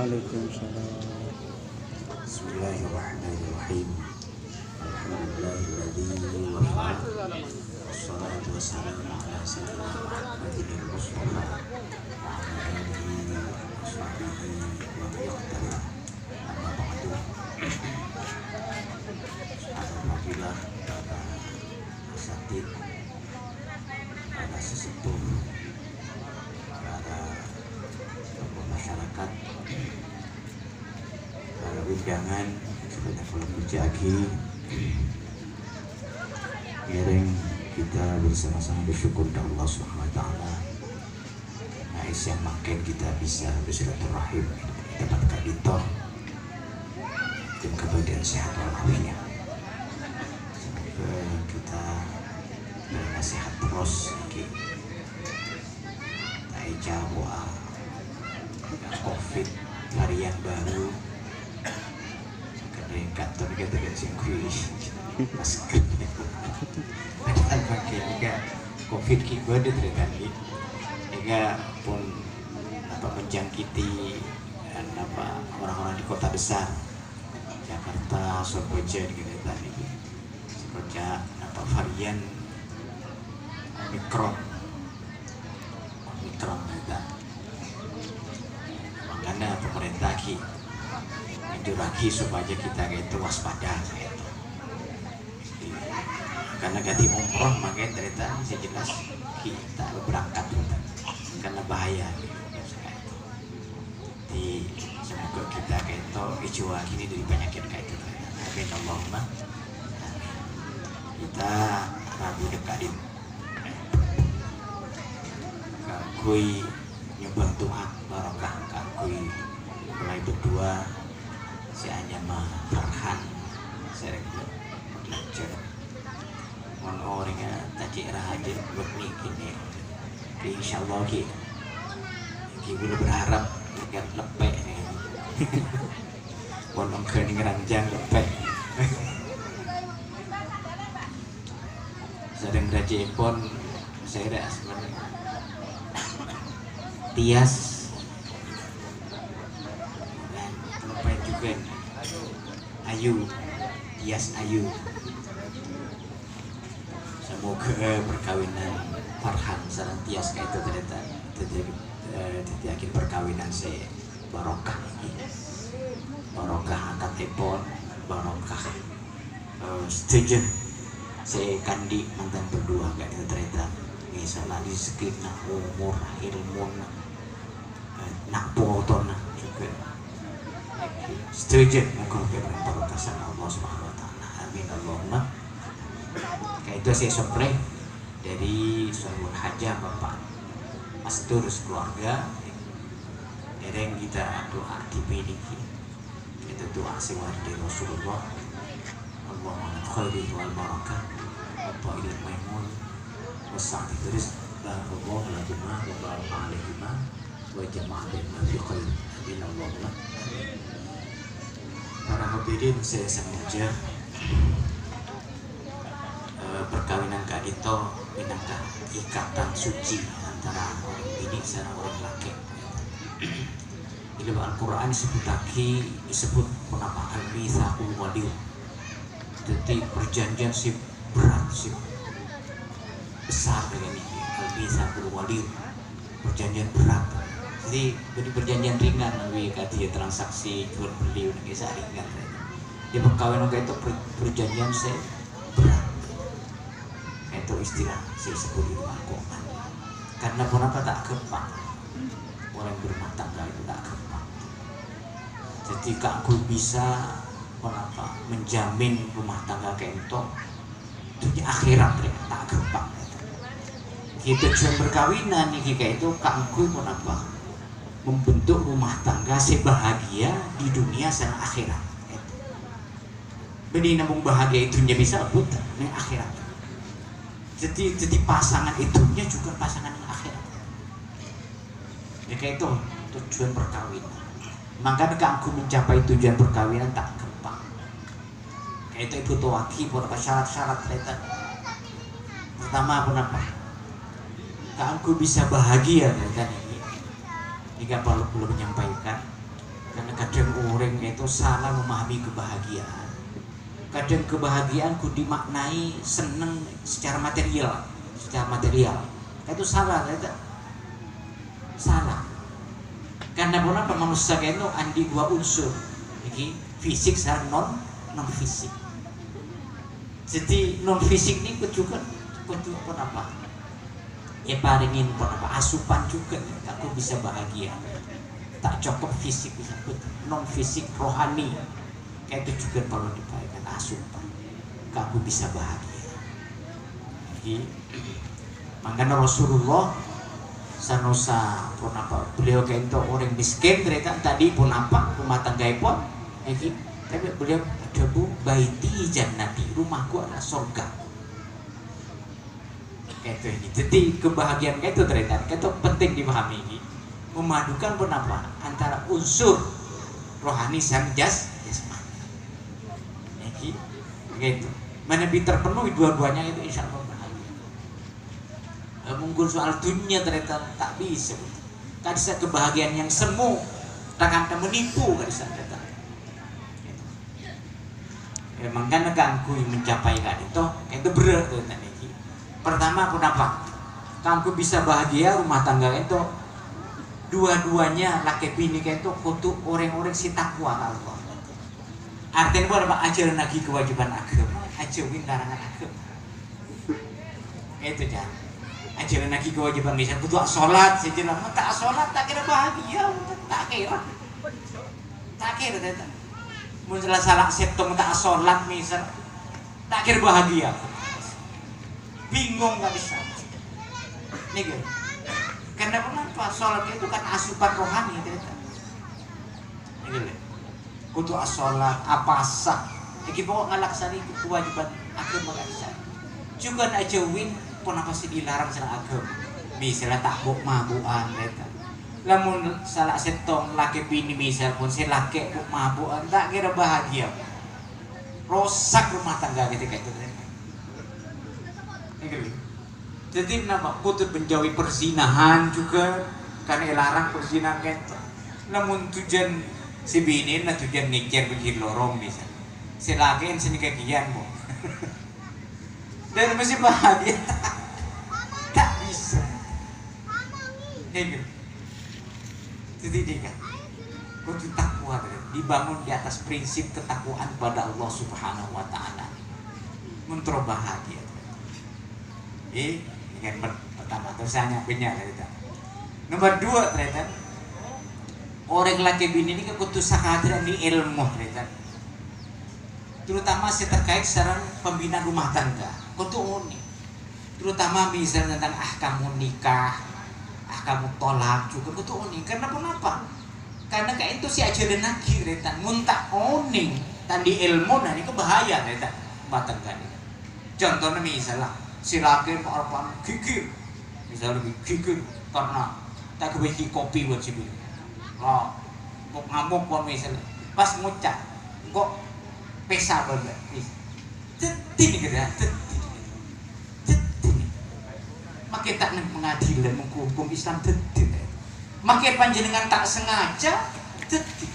Waalaikumsalam. Bismillahirrahmanirrahim. Alhamdulillahilladzi wafa. Wassalatu wassalamu ala sayyidina Muhammadin Mustafa wa ala alihi wa sahbihi wa man iqtada. Amma ba'du. Alhamdulillah para asatid, para sesepuh, para tokoh masyarakat, para undangan sebanyak kalau berjagi, Giring kita bersama-sama bersyukur kepada Allah Subhanahu wa taala. Nais yang makin kita bisa bersilaturahim dapat kadito dan kebahagiaan sehat walafiat. Semoga kita bernasihat terus lagi. Tak jauh COVID varian baru. Karena kantor kita tidak singkui masker. Ada pakai juga COVID kita ada terjadi. Juga pun apa menjangkiti apa orang-orang di kota besar Jakarta, Surabaya gitu tadi. Seperti apa varian Omicron itu. Makanya pemerintah lagi supaya kita itu waspada gitu. Karena ganti umroh makanya cerita bisa jelas kita berangkat gitu. Karena bahaya gitu. Di semoga kita itu hijau gini dari penyakit kayak itu. Amin Allahumma. Kita rabu dekatin kakui nyumbang Tuhan barokah kakui mulai berdua si Anyama Farhan sering belajar mon orangnya tadi rahaja buat gini insyaallah kita berharap agar lepek nih mon kening ranjang lepek sering raja pun saya dah sebenarnya Tias lepek juga Ayu Tias Ayu. Semoga perkawinan Farhan sareng Tias kayak itu ternyata jadi akhir perkawinan saya barokah ini, barokah angkat telepon, barokah setuju saya kandi mantan berdua kayak itu ternyata misalnya di sekitar umur ilmu nak foto juga setuju mengkopi barokah sama Allah Subhanahu wa taala. Amin Allahumma. Kayak itu saya sopre dari Sulaiman Haja Bapak Mastur keluarga dereng kita doa dipiliki itu doa sewar dari Rasulullah Allahumma khairi wal barakah apa ilmu maimun wasa'ati turis barakallahu lakuma wa baraka alaihima wa jama'atina fi khair. Amin Allahumma. Para hadirin saya sengaja perkawinan Kak Dito minangka ikatan suci antara orang bini dan orang laki. Di dalam Al-Quran disebut penamaan mitsaqul wali. Jadi perjanjian si berat si besar dengan ini al-mitsaqul wali, perjanjian berat. Jadi perjanjian ringan lebih kata transaksi jual beli udah bisa ringan. Di perkawinan itu perjanjian saya berat. Itu istilah saya sebut di Al-Quran. Karena kenapa tak gampang orang berumah tangga itu tak gampang. Jadi aku bisa kenapa menjamin rumah tangga kentok itu akhirat tak gampang. Kita tujuan perkawinan nih kayak itu aku kenapa membentuk rumah tangga sebahagia di dunia dan akhirat. Beni namun bahagia itunya bisa buta di akhirat. Jadi pasangan itunya juga pasangan yang akhirat. Ya kayak itu tujuan perkawinan. Makanya aku mencapai tujuan perkawinan tak gampang. Kayak itu butuh wakil, butuh syarat-syarat ternyata. Pertama apa? Aku bisa bahagia kan ini. Jika belum menyampaikan Karena kadang orang itu salah memahami kebahagiaan. Kadang kebahagiaan ku dimaknai seneng secara material, itu salah, itu salah. Karena kenapa manusia itu andi dua unsur, ini fisik dan non fisik. Jadi non fisik ini juga apa? Ya paringin apa? Asupan juga, aku bisa bahagia. Tak cukup fisik, bisa non fisik rohani. Kayak itu juga perlu dipakai asupan. Aku bisa bahagia. Jadi, makanya Rasulullah sanosa pun apa beliau kayak itu orang miskin ternyata tadi pun apa rumah tangga pun tapi beliau ada bu baiti jannati, rumahku adalah surga kayak itu ini. Jadi kebahagiaan kayak itu ternyata kayak itu penting dipahami ini, memadukan pun apa antara unsur rohani dan jasmani kayak itu. Mana terpenuhi dua-duanya itu insya Allah. Mungkin soal dunia ternyata tak bisa. Tak bisa kebahagiaan yang semu, takkan menipu kan bisa ternyata. Memang kan ganggu mencapai kan itu berat ternyata ini. Pertama kenapa? Kamu bisa bahagia rumah tangga itu dua-duanya laki bini itu kudu orang-orang si takwa Allah. Artinya apa? Ajaran lagi kewajiban agama, ajarin larangan agama. Itu jangan. Ajaran lagi kewajiban misal butuh sholat sejenak, tak sholat tak kira bahagia, tak kira ternyata. Muncul salah setong tak sholat misal, tak kira bahagia, bingung nggak bisa. Nih gitu. Karena kenapa sholat itu kan asupan rohani ternyata. Nih gitu. Kudu sholat apa sah, iki pokok ngalaksani kewajiban agama nggak bisa. Juga nak jauhin pun apa sih dilarang sana agama. Misalnya tak buk mabuan mereka. Lamun salah setong laki bini misal pun si laki buk mabuan tak kira bahagia. Rosak rumah tangga ketika itu. Jadi kenapa? Kutut menjauhi perzinahan juga karena larang perzinahan gitu. Namun tujuan si bini lah tujuan ngejar bikin lorong misal. Si laki yang sini kagian bu. Dan masih bahagia. Tak bisa. Jadi dia kan kudu takwa dibangun di atas prinsip ketakwaan pada Allah Subhanahu wa taala. Untuk bahagia. Ini kan pertama tersanya benar ternyata. Nomor 2 ternyata orang laki bini ini kudu sakadran di ilmu ternyata. Terutama terkait saran pembinaan rumah tangga. Kudu unik. Terutama misalnya tentang ahkamu nikah, ahkamu tolak juga kudu unik. Karena kenapa? Karena kayak itu si ajaran lagi retan muntah unik tadi ilmu dan itu bahaya retan rumah tangga ini. Contohnya misalnya si laki orang gigir, misalnya gigir karena tak kebeli kopi buat si bini. Oh, mau ngamuk pun misalnya pas ngucap kok pesa banget. Jadi gitu ya. Makin tak pengadilan menghukum Islam detik. Makin panjenengan tak sengaja detik.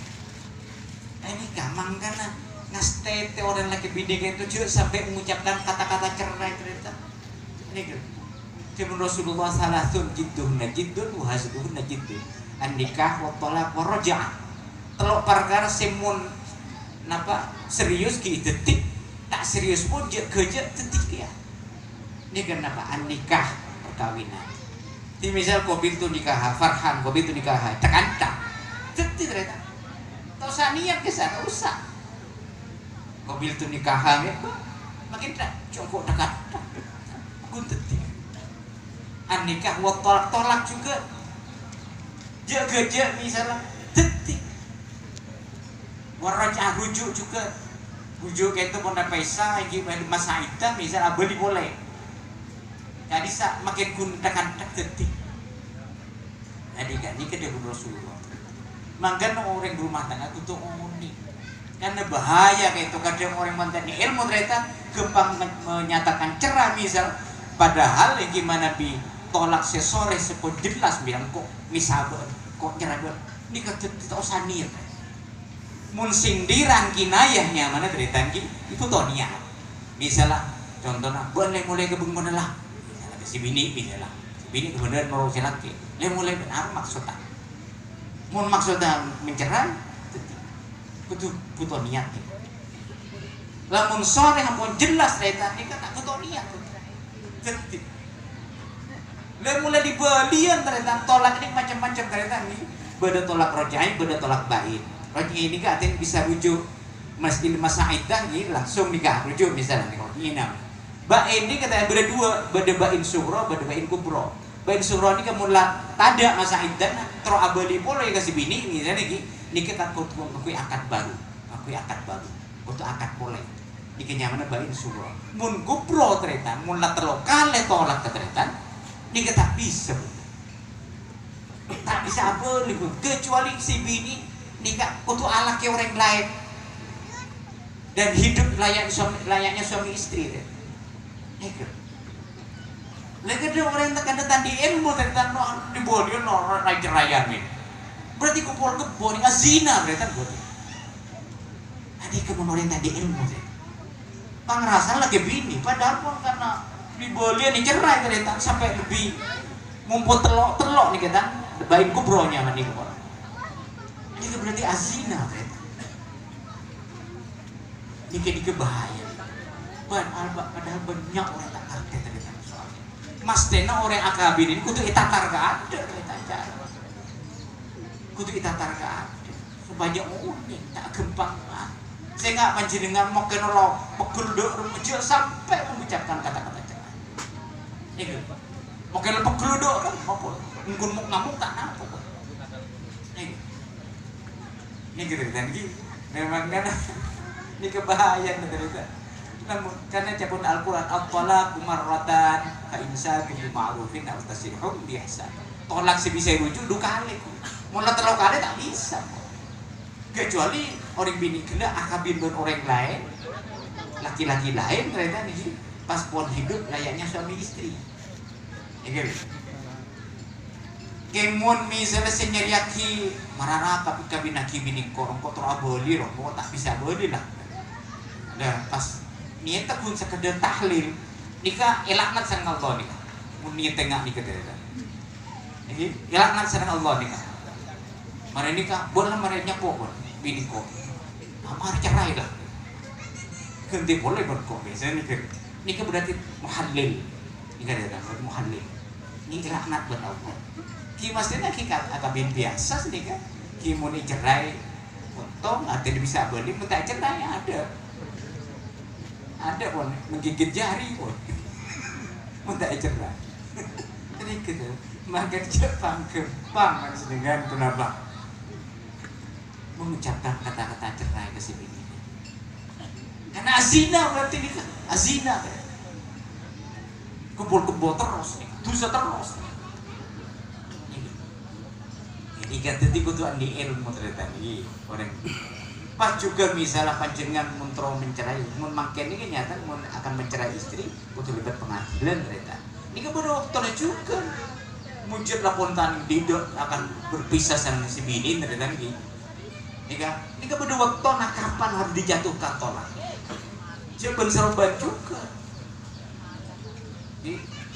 Ini gampang karena ngastete orang laki bini itu juga sampai mengucapkan kata-kata cerai ternyata. Ini gitu. Jadi Rasulullah salasun jidduhna jiddun wa hasbuhna jiddun. An-nikah wa talaq wa raj'ah. Telok perkara semun napa serius ki detik, tak serius pun gejek detik ya. Ini kenapa an-nikah perkawinan. Di misal kobil tu nikah, Farhan kobil tu nikah, tekan tak, detik ternyata. Tahu saniat ke sana usah. Kobil tu nikah makin tak cukup dekat, aku detik. An-nikah wa tolak juga. Gejek misalnya detik. Warajah rujuk juga. Rujuk itu pun ada pesa, ini masa iddah misalnya beli boleh. Jadi makin gundakan detik. Jadi kan ini kedua Rasulullah. Manggan orang rumah tangga itu unik. Karena bahaya kayak itu kadang orang mantan ilmu ternyata gampang menyatakan cerah misal. Padahal gimana bi tolak sesore sepun jelas bilang kok misal kok cerah ini kata tidak usah niat. mun sindiran kinayahnya mana cerita itu toh niat. Misalnya contohnya boleh mulai kebun mana lah si bini misalnya si bini kemudian mau si laki mulai apa maksudnya mun maksudnya mencerai butuh niat lamun sore hampun jelas cerita ini kan tak butuh niat jadi mulai dibelian ternyata tolak ini macam-macam ternyata nih beda tolak rojai beda tolak bain rojai ini kan artinya bisa rujuk masa iddah nih langsung nikah rujuk misalnya nih ini bain ini katanya beda dua beda bain sugro beda bain kubro bain sugro ini kemudian tada masa iddah terus abadi polo ya kasih bini misalnya nih nikah kan aku akad baru untuk akad boleh nikahnya mana bain sugro mun kubro ternyata mun lah terlokal tolak ternyata nikah tak bisa apa kecuali si bini nikah untuk ala ke orang lain dan hidup layaknya suami istri deh. Nikah lagi dia orang yang tekan di ilmu tentang di bodi raja nih berarti kumpul kebon ini zina berarti bodi adik kemun orang yang di ilmu deh pangrasa lagi bini padahal pun karena dibolian dicerai ternyata sampai lebih ngumpul telok nih kita bain kubronya mandi kubro ini berarti azina ternyata ini bahaya padahal banyak orang tak ngerti ternyata soalnya mas tena orang akabin ini kudu itatar gak ada ternyata kudu itatar gak ada sebanyak unik tak gempang saya nggak panjenengan mau kenal pegel dok sampai mengucapkan kata-kata ini mau kena pegel kan apa ngkun mau ngamuk tak nampak ini gitu kan memang kan ini kebahayan ternyata namun karena cabut Al-Quran at-talaq marratan fa imsakun bil ma'rufin aw tasrihun bi ihsan tolak sebisa rujuk 2 kali mulai terlalu kali tak bisa kecuali orang bini gila akabin dengan orang lain laki-laki lain ternyata nih pas pun hidup layaknya suami istri ya gitu kemun misalnya senyariaki marana tapi kabinaki bini korong kotor aboli roh mau tak bisa aboli lah dan pas niat pun sekedar tahlil nikah elaknat sareng Allah nikah mun niat tengah nikah ternyata ini elaknat sareng Allah nikah mari nikah boleh mari nyapo pun bini kok mari cerai lah ganti boleh kok biasanya nikah berarti muhallil nikah ternyata muhallil ini laknat buat Allah ki maksudnya kita akabin biasa sih kan ki mau cerai untung ada bisa beli minta cerai ada pun menggigit jari pun minta cerai jadi gitu makan Jepang kepang dengan kenapa mengucapkan kata-kata cerai ke si bini karena azina berarti ini kan azina kan kumpul-kumpul terus nih dosa terus ini kan tadi kutuan di ilmu ternyata nih orang pas juga misalnya panjenengan mentro mencerai memakai ini nyata akan mencerai istri kutu libat pengadilan ternyata ini kan pada waktunya juga muncul laporan tidak akan berpisah sama si bini ternyata nih ini kan pada waktu kapan harus dijatuhkan tolak jangan serban juga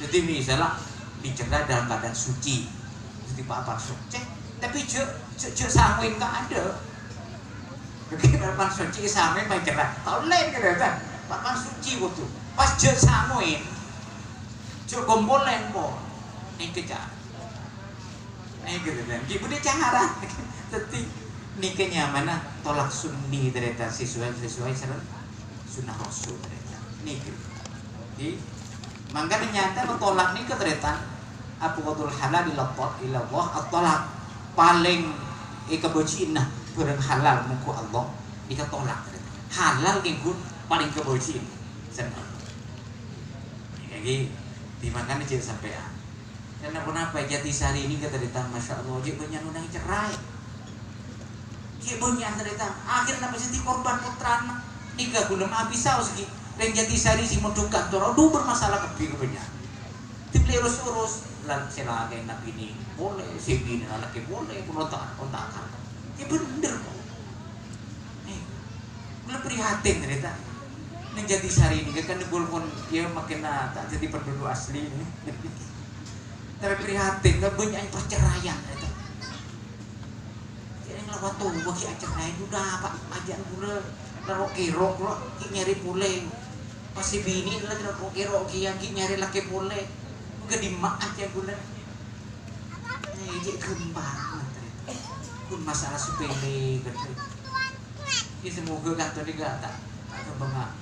jadi misalnya dicerai dalam keadaan suci seperti apa suci tapi cek sangwin gak ada bagaimana pan suci sangwin baik cerai tau lain kan pan suci waktu pas cek sangwin cek gombol lain po ini kejar ini gitu kan ibu dia cara tapi nikahnya mana tolak sunni ternyata sesuai sunnah rasul ternyata nikah jadi makanya nyata tolak nikah ternyata abghadul halal ila Allah at-talaq paling kebajikan barang halal muku Allah nikah tolak ternyata halal itu paling kebajikan senang jadi dimakan aja sampai karena kenapa Jatisari ini kata ternyata masya Allah dia banyak nunai cerai dia banyak ternyata akhirnya pasti korban putrana nikah guna habis segi dan Jatisari si mendukat toro bermasalah kebanyak dibeli urus lan selagi nak ini boleh si bini laki boleh pun otak-otakan ya bener kok Kula prihatin ternyata. Neng Jatisari ini kan pun dia makin tak jadi penduduk asli ini. Tapi prihatin kan banyak perceraian ternyata. Jadi ngelawat tuh bagi aceraian udah pak aja gula naruh kiro lo nyari pule. Pasti bini lah naruh kiro yang nyari laki pule. Mungkin di mak aja gula. Nih jadi kembang ternyata. Pun masalah sepele gitu. Ya semoga kan tadi gak tak kebangga,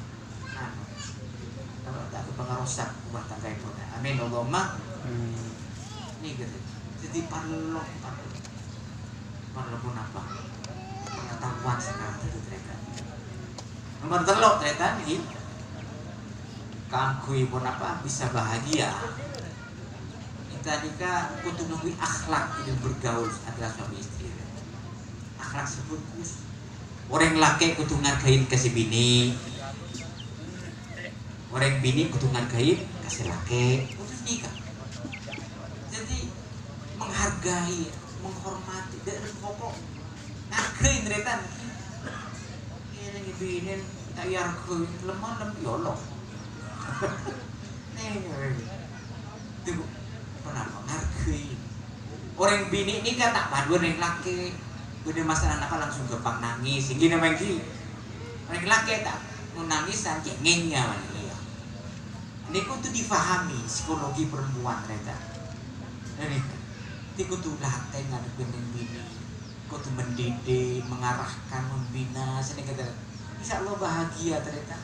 tak kebangga rosak rumah tangga itu. Amin Allahumma. Ini gitu. Jadi parlo pun apa? Pengetahuan sekarang itu ternyata. Nomor telok ternyata ini. Kangkui pun apa bisa bahagia. Kita nikah kudu nunggu akhlak itu bergaul antara suami istri. Akhlak sebagus. Orang laki kudu ngargain kasih bini, orang bini kudu ngargain kasih laki, kudu nikah. Jadi menghargai, menghormati, dan pokok ngargain ternyata. Ini bini tak yargain lemah yolong. Tunggu, kenapa ngargain? Orang bini ini kan tak padu orang laki. Udah masalah apa langsung gampang nangis, gini namanya gini. Orang laki tak mau nangis dan cengennya manusia. Ini kau tuh difahami psikologi perempuan ternyata. Ini kau tuh latih ngadepin bini, kau tuh mendidik, mengarahkan, membina, sini kata, insya Allah bahagia ternyata.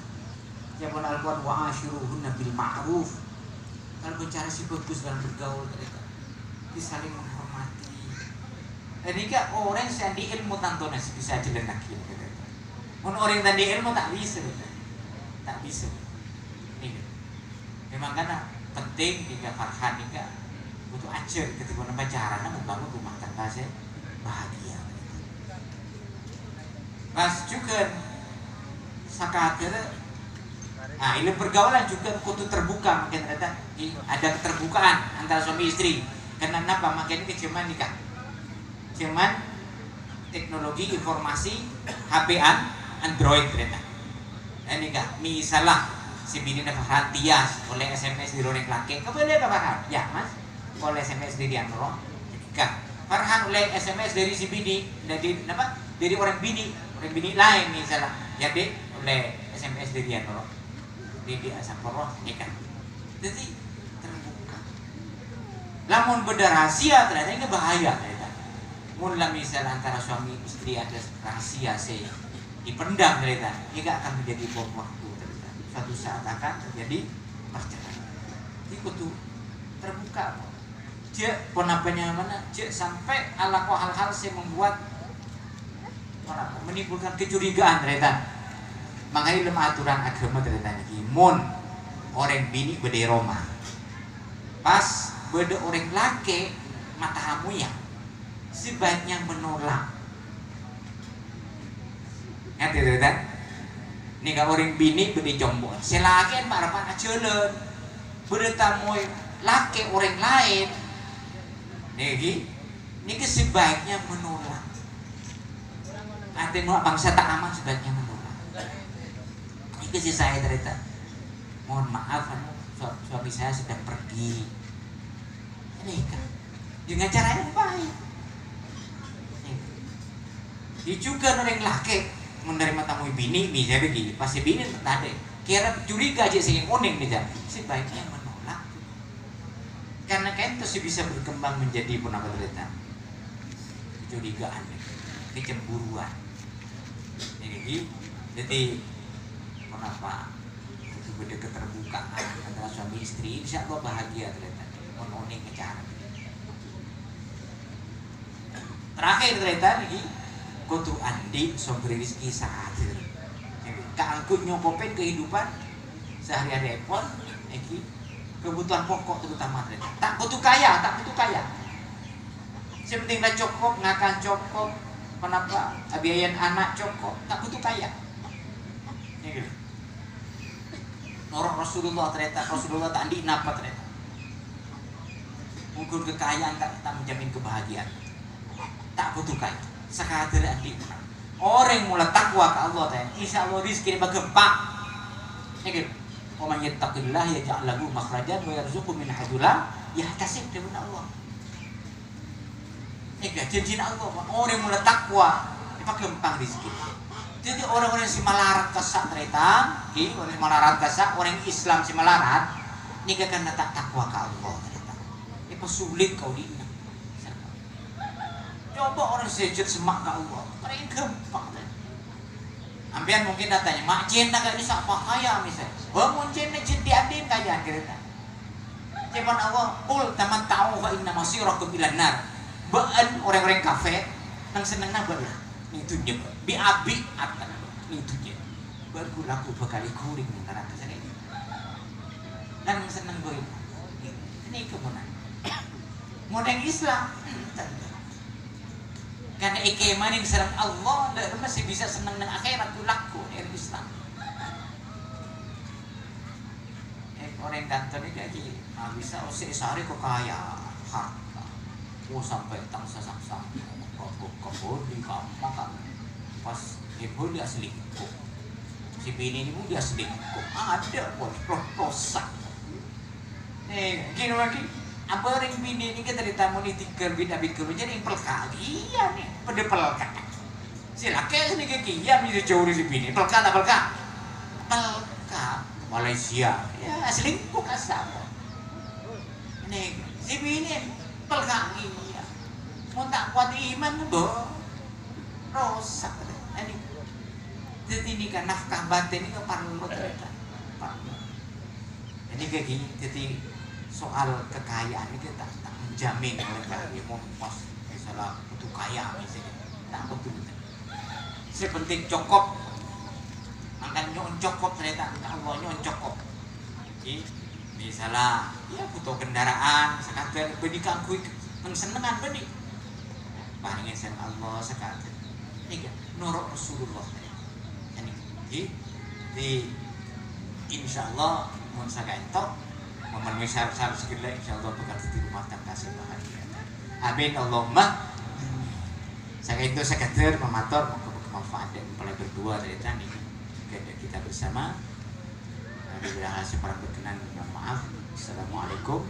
Siapun Al-Quran wa ashiruhunna bil ma'ruf. Kalau bicara si bagus dalam bergaul ternyata, disaling menghormati. Jadi kan orang yang di ilmu tantonya bisa dilenakin. Orang yang di ilmu tak bisa, tak bisa. Ini, memang karena penting jika Farhan jika butuh ajar ketika pacaran membangun rumah tangga saya bahagia. Mas juga sakatir. Nah, ilmu pergaulan juga kudu terbuka, makin ternyata ada keterbukaan antara suami istri. Karena apa? Makin kecuman nikah. Cuman teknologi informasi HP-an Android ternyata. Ini kak, misalnya si bini nak tias oleh SMS di Ronek Laki, kemudian ke Farhan, ya mas, oleh SMS dari Android, kak Farhan oleh SMS dari si bini, dari apa? Dari orang bini lain misalnya, ya deh oleh SMS dari Android, di asap poros, ini kan. Jadi terbuka. Lamun beda rahasia ternyata ini bahaya ternyata. Mula misal antara suami istri ada rahasia saya dipendam ternyata, ini akan menjadi bom waktu ternyata. Suatu saat akan terjadi perceraian. Jadi kudu terbuka. Cek penapanya mana? Cek sampai ala hal-hal saya membuat menimbulkan kecurigaan ternyata. Makanya dalam aturan agama ternyata ini mun orang bini beda Roma. Pas beda orang laki matahamu ya. Sebaiknya menolak. Ngerti tidak? Ini kalau orang bini beri jomblo, selakin para jalan, bertamu laki orang lain, ini sebaiknya menolak. Artinya bangsa tak aman sebaiknya menolak. Ini sih saya cerita. Mohon maaf, suami saya sedang pergi. Ini kan dengan cara yang baik. Dia juga orang laki menerima tamu bini, misalnya begini, pasti bini tadi kira curiga aja sih kuning nih, sebaiknya menolak, karena kan itu bisa berkembang menjadi pun apa cerita, kecurigaan, kecemburuan, jadi kenapa itu beda keterbukaan antara suami istri, insya Allah bahagia ternyata, menuning bicara. Terakhir ternyata lagi. Kutu andi sombri rizki sahadir. Keangkut nyokopin kehidupan sehari-hari epon, kebutuhan pokok terutama ternyata. Tak butuh kaya, tak butuh kaya. Sepenting dah cukup, ngakan cukup, kenapa biayain anak cukup, tak butuh kaya. Norok Rasulullah ternyata, Rasulullah tak andi napa ternyata. Mungkin kekayaan tak menjamin kebahagiaan. Tak butuh kaya. Sekadar andi Orang mulai takwa ke Allah teh, insya Allah rizki bagempang. Ya gitu. Wa man yattaqillah yaj'al lahu makhrajan wa yarzuqhu min haitsu la yahtasib dari Allah. Ya janji Allah, orang mulai takwa, bagempang rizki. Jadi orang-orang si malarat kasak ternyata, orang si malarat kasak, orang Islam si malarat, ini karena tak takwa ke Allah ternyata. Ini sulit kau dina. Coba orang sujud semak ke Allah, paling gampang. Ambian mungkin datanya, mak cinta gak bisa apa kaya misalnya. Oh mungkin jin diadin kaya kereta. Cuman Allah, ul taman tahu fa inna masirakum ilan nar. Baan orang-orang kafir, nang seneng nabah lah. Itu dia, biabi akan itu dia. Baru laku bakal kuring antara kesana ini. Dan seneng gue ini kemudian. Modern Islam, karena ikeman ini serang Allah, dan masih bisa senang dengan akhirat itu laku dari Islam. Orang kantor ini lagi, bisa usik sehari kok kaya harta, sampai tangsa saksa, kebun di kamar kan, pas ibu dia selingkuh, si bini ini dia selingkuh, ada buat prosak. Gini lagi. Apa orang bini ini kita ditamu ni tiga bit kerja ni pelka iya ni pada pelka silakan sini ke iya ni jauh dari bini pelka Malaysia ya selingkuh kasar ni si bini pelka iya mau tak kuat iman boh rosak ini jadi ni kan nafkah batin ini perlu ternyata ini kayak gini jadi soal kekayaan itu tak menjamin oleh kami mau pas misalnya butuh kaya misalnya tak betul. Sepenting cokop, akan nyon cokop ternyata Allah nyon cokop. Misalnya ya butuh kendaraan sekadar bedi kangkui mensenengan bedi. Paringin sen Allah sekadar. Ini nurut Rasulullah. Jadi di insyaallah mun sakaentok memenuhi syarat-syarat segala insyaallah bakal di rumah tangga bahagia. Amin Allahumma. Saya itu sekadar mematur kemanfaat dan mulai berdua dari tadi kita bersama. Bila hasil para berkenan mohon maaf. Assalamualaikum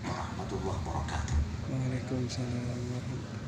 warahmatullahi wabarakatuh. Waalaikumsalam warahmatullahi wabarakatuh.